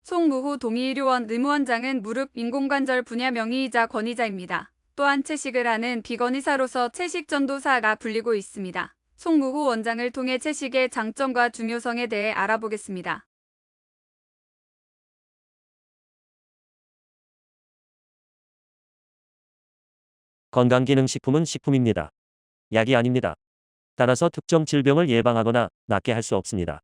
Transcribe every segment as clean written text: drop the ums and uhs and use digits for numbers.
송무후 동의의료원 의무원장은 무릎 인공관절 분야 명의이자 권위자입니다. 또한 채식을 하는 비건 의사로서 채식 전도사가 불리고 있습니다. 송무후 원장을 통해 채식의 장점과 중요성에 대해 알아보겠습니다. 건강기능식품은 식품입니다. 약이 아닙니다. 따라서 특정 질병을 예방하거나 낫게 할 수 없습니다.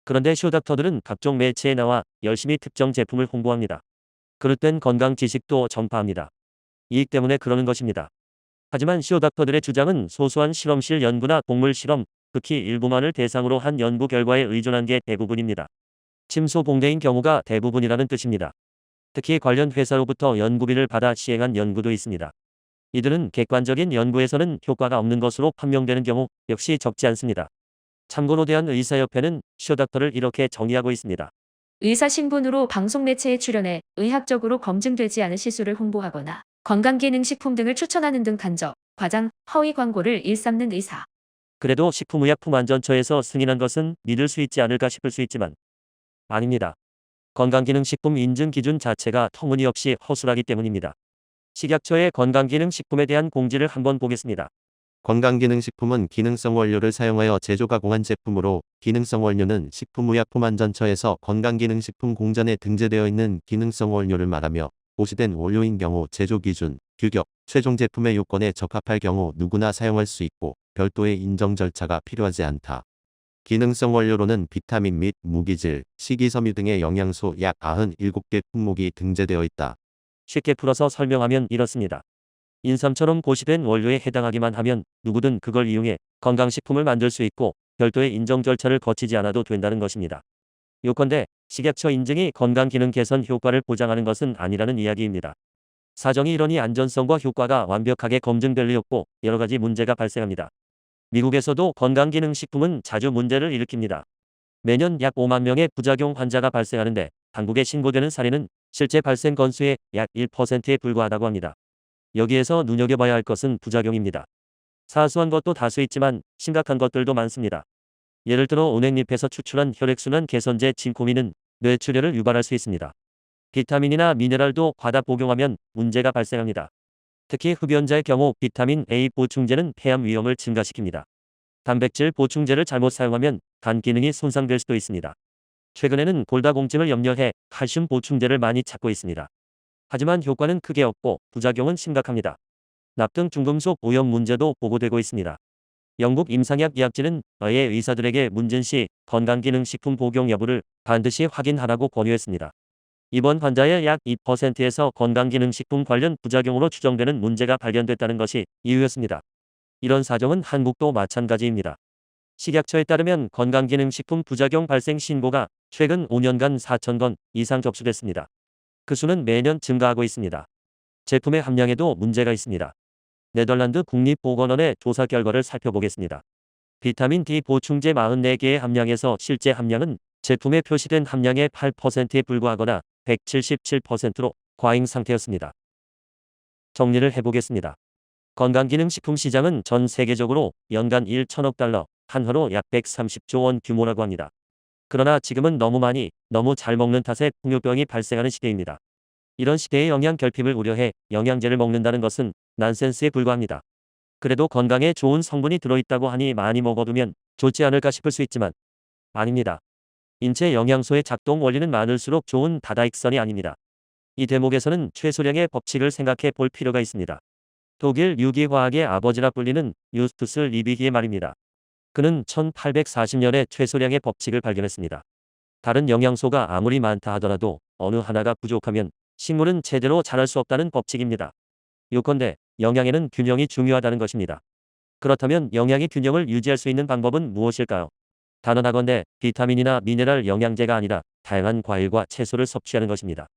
그런데 쇼닥터들은 각종 매체에 나와 열심히 특정 제품을 홍보합니다. 그럴 땐 건강 지식도 전파합니다. 이익 때문에 그러는 것입니다. 하지만 쇼닥터들의 주장은 소소한 실험실 연구나 동물 실험, 극히 일부만을 대상으로 한 연구 결과에 의존한 게 대부분입니다. 침소봉대인 경우가 대부분이라는 뜻입니다. 특히 관련 회사로부터 연구비를 받아 시행한 연구도 있습니다. 이들은 객관적인 연구에서는 효과가 없는 것으로 판명되는 경우 역시 적지 않습니다. 참고로 대한의사협회는 쇼닥터를 이렇게 정의하고 있습니다. 의사 신분으로 방송 매체에 출연해 의학적으로 검증되지 않은 시술을 홍보하거나 건강기능식품 등을 추천하는 등 간접, 과장, 허위 광고를 일삼는 의사. 그래도 식품의약품안전처에서 승인한 것은 믿을 수 있지 않을까 싶을 수 있지만 아닙니다. 건강기능식품 인증 기준 자체가 터무니없이 허술하기 때문입니다. 식약처의 건강기능식품에 대한 공지를 한번 보겠습니다. 건강기능식품은 기능성 원료를 사용하여 제조 가공한 제품으로 기능성 원료는 식품의약품안전처에서 건강기능식품 공전에 등재되어 있는 기능성 원료를 말하며 고시된 원료인 경우 제조 기준, 규격, 최종 제품의 요건에 적합할 경우 누구나 사용할 수 있고 별도의 인정 절차가 필요하지 않다. 기능성 원료로는 비타민 및 무기질, 식이섬유 등의 영양소 약 97개 품목이 등재되어 있다. 쉽게 풀어서 설명하면 이렇습니다. 인삼처럼 고시된 원료에 해당하기만 하면 누구든 그걸 이용해 건강식품을 만들 수 있고 별도의 인정 절차를 거치지 않아도 된다는 것입니다. 요컨대 식약처 인증이 건강기능 개선 효과를 보장하는 것은 아니라는 이야기입니다. 사정이 이러니 안전성과 효과가 완벽하게 검증될 리 없고 여러 가지 문제가 발생합니다. 미국에서도 건강기능식품은 자주 문제를 일으킵니다. 매년 약 5만 명의 부작용 환자가 발생하는데 당국에 신고되는 사례는 실제 발생 건수의 약 1%에 불과하다고 합니다. 여기에서 눈여겨봐야 할 것은 부작용입니다. 사소한 것도 다수 있지만 심각한 것들도 많습니다. 예를 들어 은행잎에서 추출한 혈액순환 개선제 진코민은 뇌출혈을 유발할 수 있습니다. 비타민이나 미네랄도 과다 복용하면 문제가 발생합니다. 특히 흡연자의 경우 비타민 A 보충제는 폐암 위험을 증가시킵니다. 단백질 보충제를 잘못 사용하면 간 기능이 손상될 수도 있습니다. 최근에는 골다공증을 염려해 칼슘 보충제를 많이 찾고 있습니다. 하지만 효과는 크게 없고 부작용은 심각합니다. 납 등 중금속 오염 문제도 보고되고 있습니다. 영국 임상약 의학지는 의회 의사들에게 문진 시 건강기능식품 복용 여부를 반드시 확인하라고 권유했습니다. 이번 환자의 약 2%에서 건강기능식품 관련 부작용으로 추정되는 문제가 발견됐다는 것이 이유였습니다. 이런 사정은 한국도 마찬가지입니다. 식약처에 따르면 건강기능식품 부작용 발생 신고가 최근 5년간 4,000건 이상 접수됐습니다. 그 수는 매년 증가하고 있습니다. 제품의 함량에도 문제가 있습니다. 네덜란드 국립보건원의 조사 결과를 살펴보겠습니다. 비타민 D 보충제 44개의 함량에서 실제 함량은 제품에 표시된 함량의 8%에 불과하거나 177%로 과잉 상태였습니다. 정리를 해보겠습니다. 건강기능식품 시장은 전 세계적으로 연간 1천억 달러, 한화로 약 130조 원 규모라고 합니다. 그러나 지금은 너무 많이, 너무 잘 먹는 탓에 풍요병이 발생하는 시대입니다. 이런 시대의 영양 결핍을 우려해 영양제를 먹는다는 것은 난센스에 불과합니다. 그래도 건강에 좋은 성분이 들어있다고 하니 많이 먹어두면 좋지 않을까 싶을 수 있지만 아닙니다. 인체 영양소의 작동 원리는 많을수록 좋은 다다익선이 아닙니다. 이 대목에서는 최소량의 법칙을 생각해 볼 필요가 있습니다. 독일 유기화학의 아버지라 불리는 유스투스 리비히의 말입니다. 그는 1840년에 최소량의 법칙을 발견했습니다. 다른 영양소가 아무리 많다 하더라도 어느 하나가 부족하면 식물은 제대로 자랄 수 없다는 법칙입니다. 요컨대 영양에는 균형이 중요하다는 것입니다. 그렇다면 영양의 균형을 유지할 수 있는 방법은 무엇일까요? 단언하건대 비타민이나 미네랄 영양제가 아니라 다양한 과일과 채소를 섭취하는 것입니다.